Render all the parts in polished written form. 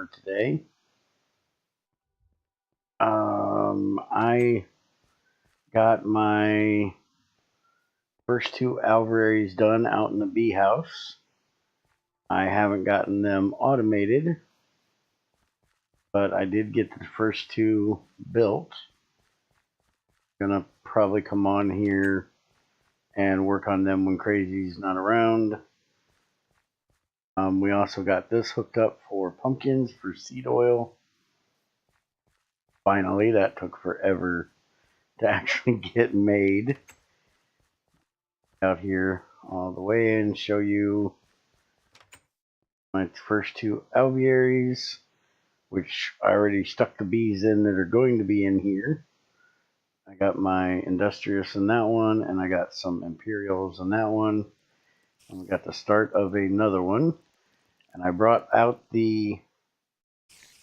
over today. I got my first two alvearies done out in the bee house. I haven't gotten them automated, but I did get the first two built. Gonna probably come on here and work on them when Crazy's not around. We also got this hooked up for pumpkins for seed oil. Finally, that took forever to actually get made. Out here all the way and show you my first two alvearies, which I already stuck the bees in that are going to be in here. I got my Industrious in that one, and I got some Imperials in that one. And we got the start of another one. And I brought out the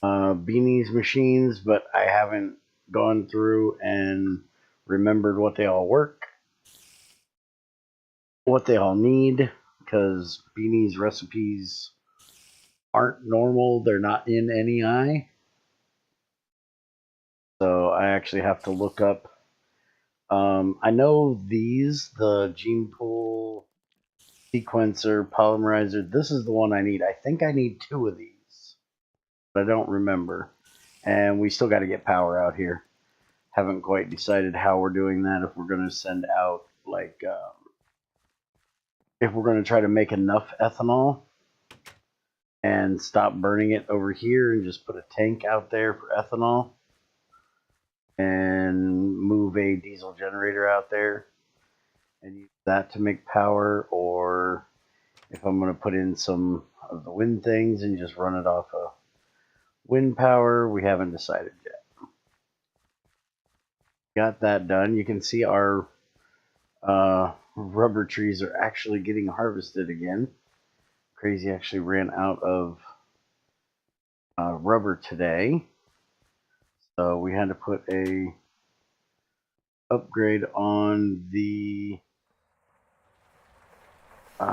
beanies machines, but I haven't gone through and remembered what they all work, what they all need, because beanies recipes aren't normal. They're not in NEI. So I actually have to look up. I know these, the gene pool sequencer polymerizer, this is the one I need. I think I need two of these, but I don't remember. And we still got to get power out here. Haven't quite decided how we're doing that, if we're going to send out, like, if we're going to try to make enough ethanol and stop burning it over here and just put a tank out there for ethanol and move a diesel generator out there and use that to make power, or if I'm going to put in some of the wind things and just run it off of wind power. We haven't decided yet. Got that done. You can see our rubber trees are actually getting harvested again. Crazy actually ran out of rubber today, so we had to put a upgrade on the we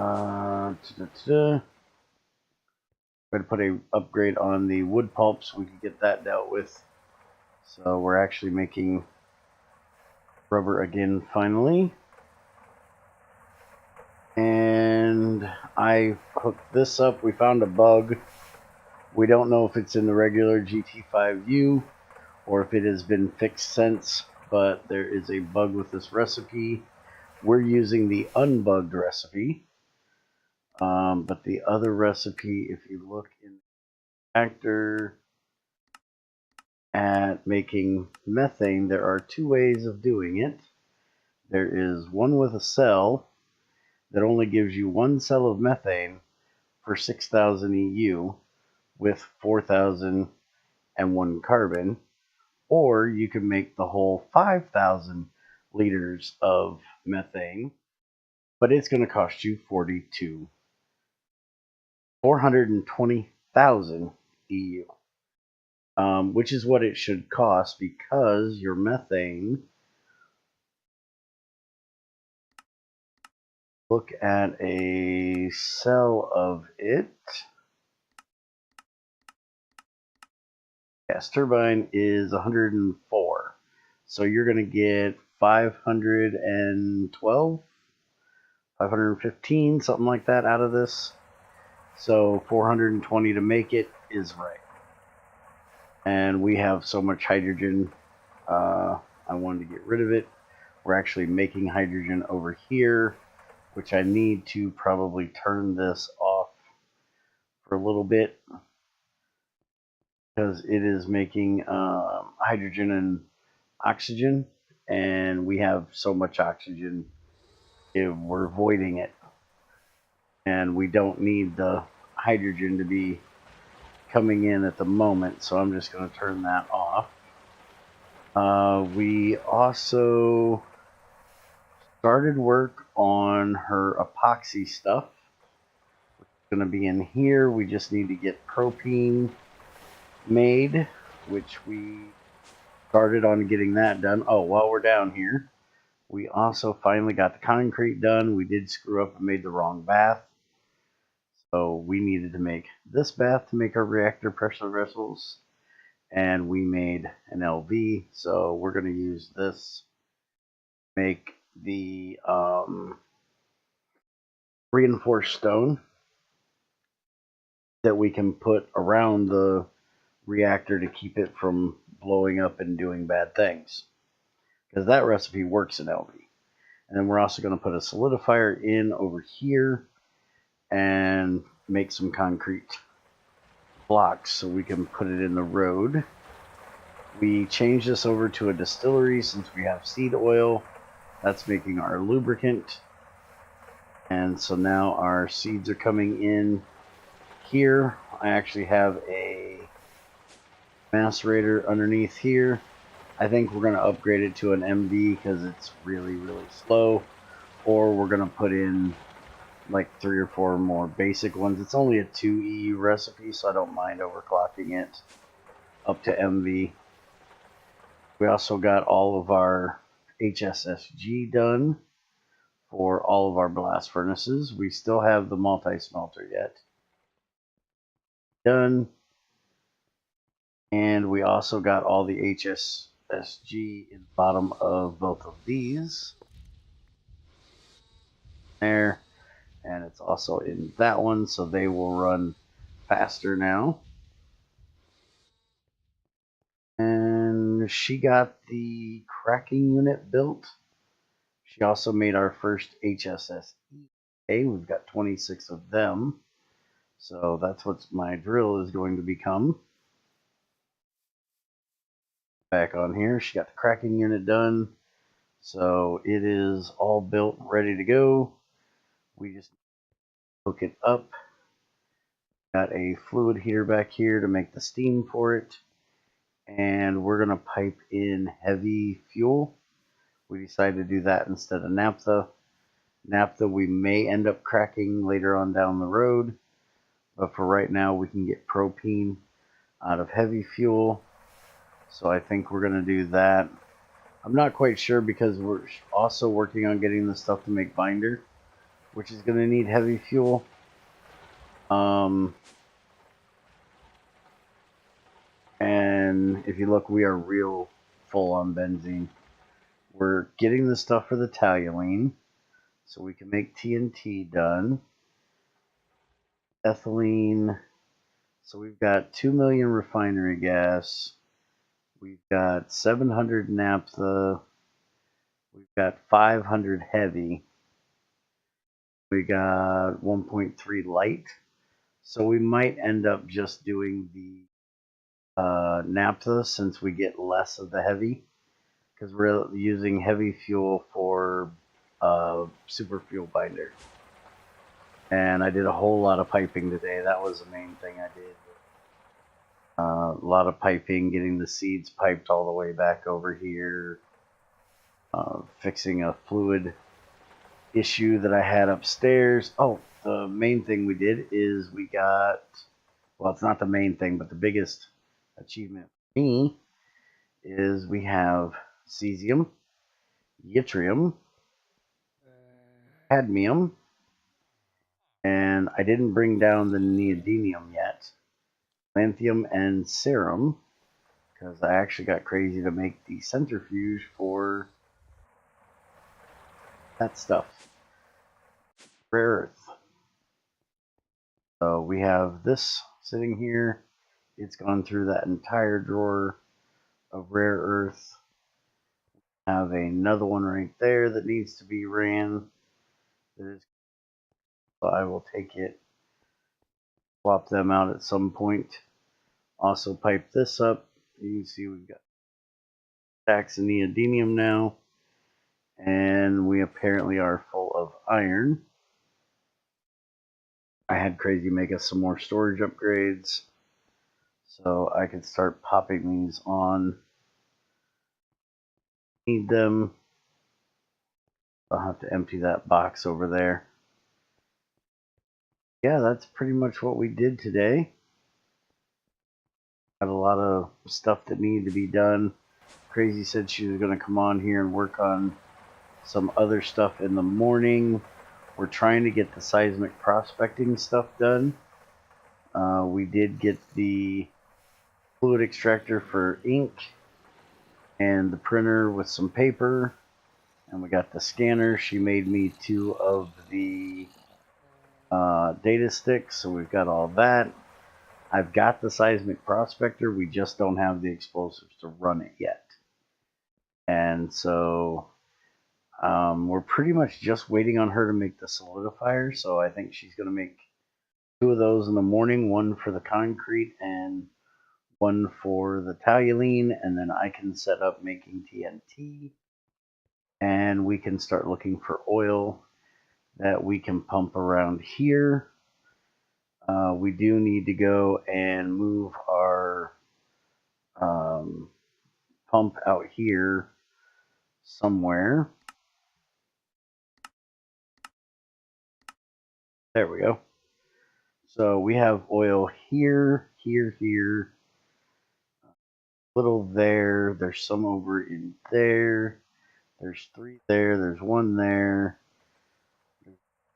had to put a upgrade on the wood pulp so we could get that dealt with. So we're actually making rubber again finally. And I hooked this up. We found a bug. We don't know if it's in the regular GT5u or if it has been fixed since, but there is a bug with this recipe. We're using the unbugged recipe, but the other recipe, if you look in the factor at making methane, there are two ways of doing it. There is one with a cell that only gives you one cell of methane for 6,000 EU with 4,001 carbon, or you can make the whole 5,000 liters of methane, but it's going to cost you 420,000 EU, which is what it should cost, because your methane, look at a cell of it. Gas turbine is 104. So you're going to get 512, 515, something like that out of this. So 420 to make it is right. And we have so much hydrogen, I wanted to get rid of it. We're actually making hydrogen over here, which I need to probably turn this off for a little bit, because it is making hydrogen and oxygen, and we have so much oxygen, we're voiding it, and we don't need the hydrogen to be coming in at the moment, so I'm just going to turn that off. We also started work on her epoxy stuff, which is going to be in here. We just need to get propene made, which we started on getting that done. Oh, while we're down here, we also finally got the concrete done. We did screw up and made the wrong bath, So we needed to make this bath to make our reactor pressure vessels, and we made an LV. So we're going to use this to make the reinforced stone that we can put around the reactor to keep it from blowing up and doing bad things, because that recipe works in LV. And then we're also going to put a solidifier in over here and make some concrete blocks so we can put it in the road. We changed this over to a distillery since we have seed oil. That's making our lubricant. And so now our seeds are coming in here. I actually have a macerator underneath here. I think we're going to upgrade it to an MD because it's really, really slow. Or we're going to put in like 3 or 4 more basic ones. It's only a 2 EU recipe, so I don't mind overclocking it up to MV. We also got all of our HSSG done for all of our blast furnaces. We still have the multi-smelter yet done. And we also got all the HSSG in the bottom of both of these. There. And it's also in that one, so they will run faster now. And she got the cracking unit built. She also made our first HSSE. We've got 26 of them. So that's what my drill is going to become. Back on here, she got the cracking unit done. So it is all built, ready to go. We just hook it up. Got a fluid heater back here to make the steam for it. And we're going to pipe in heavy fuel. We decided to do that instead of naphtha. Naphtha we may end up cracking later on down the road. But for right now, we can get propane out of heavy fuel. So I think we're going to do that. I'm not quite sure because we're also working on getting the stuff to make binder, which is going to need heavy fuel. And if you look, we are real full on benzene. We're getting the stuff for the toluene, so we can make TNT done. Ethylene. So we've got 2 million refinery gas. We've got 700 naphtha. We've got 500 heavy. We got 1.3 light. So we might end up just doing the naphtha since we get less of the heavy, because we're using heavy fuel for super fuel binder. And I did a whole lot of piping today. That was the main thing I did. A lot of piping, getting the seeds piped all the way back over here, fixing a fluid issue that I had upstairs. Oh, the main thing we did is we got, well, it's not the main thing, but the biggest achievement for me is we have cesium, yttrium, cadmium, and I didn't bring down the neodymium yet, lanthanum and serum, because I actually got crazy to make the centrifuge for that stuff. Rare earth. So we have this sitting here. It's gone through that entire drawer of rare earth. I have another one right there that needs to be ran. So I will take it, swap them out at some point. Also pipe this up. You can see we've got stacks of neodymium now. And we apparently are full of iron. I had crazy make us some more storage upgrades, so I could start popping these on. Need them. I'll have to empty that box over there. Yeah, that's pretty much what we did today. Got a lot of stuff that needed to be done. Crazy said she was going to come on here and work on some other stuff in the morning. we're trying to get the seismic prospecting stuff done. We did get the fluid extractor for ink and the printer with some paper, and we got the scanner. She made me 2 of the data sticks, so we've got all that. I've got the seismic prospector, we just don't have the explosives to run it yet. And so we're pretty much just waiting on her to make the solidifier, so I think she's going to make 2 of those in the morning, 1 for the concrete and 1 for the toluene, and then I can set up making TNT, and we can start looking for oil that we can pump around here. We do need to go and move our pump out here somewhere. There we go. So we have oil here, here, little there. There's some over in there. There's 3 there. There's 1 there.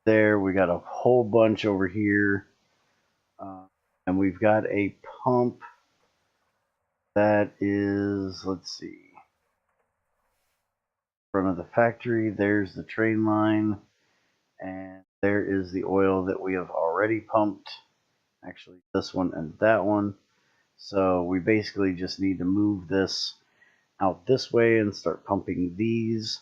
There. We got a whole bunch over here. And we've got a pump that is, let's see, in front of the factory. There's the train line. And there is the oil that we have already pumped. Actually, this one and that one. So we basically just need to move this out this way and start pumping these.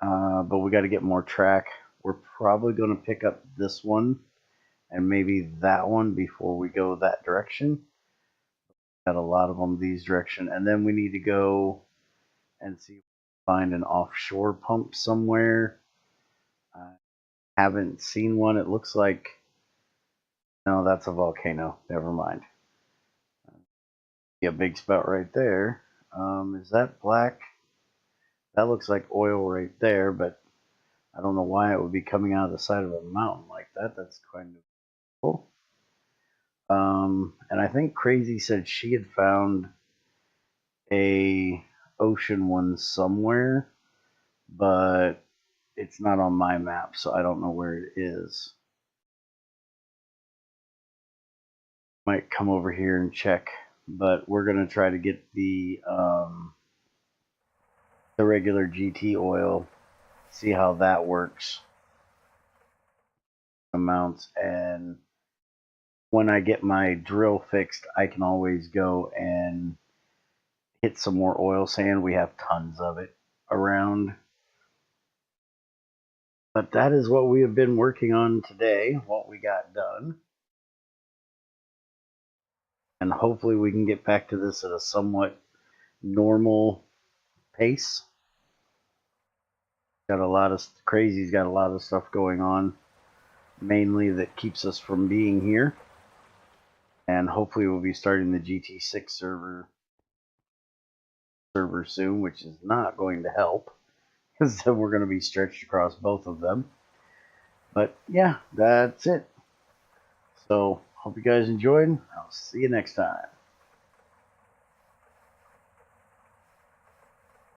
But we got to get more track. We're probably going to pick up this one and maybe that one before we go that direction. Got a lot of them these direction. And then we need to go and see if we can find an offshore pump somewhere. Haven't seen one. It looks like, no, that's a volcano. Never mind. A big spout right there. Is that black? That looks like oil right there, but I don't know why it would be coming out of the side of a mountain like that. That's kind of cool. And I think Crazy said she had found a ocean one somewhere, but it's not on my map, so I don't know where it is. Might come over here and check, but we're gonna try to get the regular GT oil, see how that works. Amounts, and when I get my drill fixed, I can always go and hit some more oil sand. We have tons of it around. But that is what we have been working on today, what we got done. And hopefully we can get back to this at a somewhat normal pace. Got a lot of Crazy's got a lot of stuff going on, mainly that keeps us from being here. And hopefully we'll be starting the GT6 server soon, which is not going to help because then we're going to be stretched across both of them. But yeah, that's it. So hope you guys enjoyed. I'll see you next time.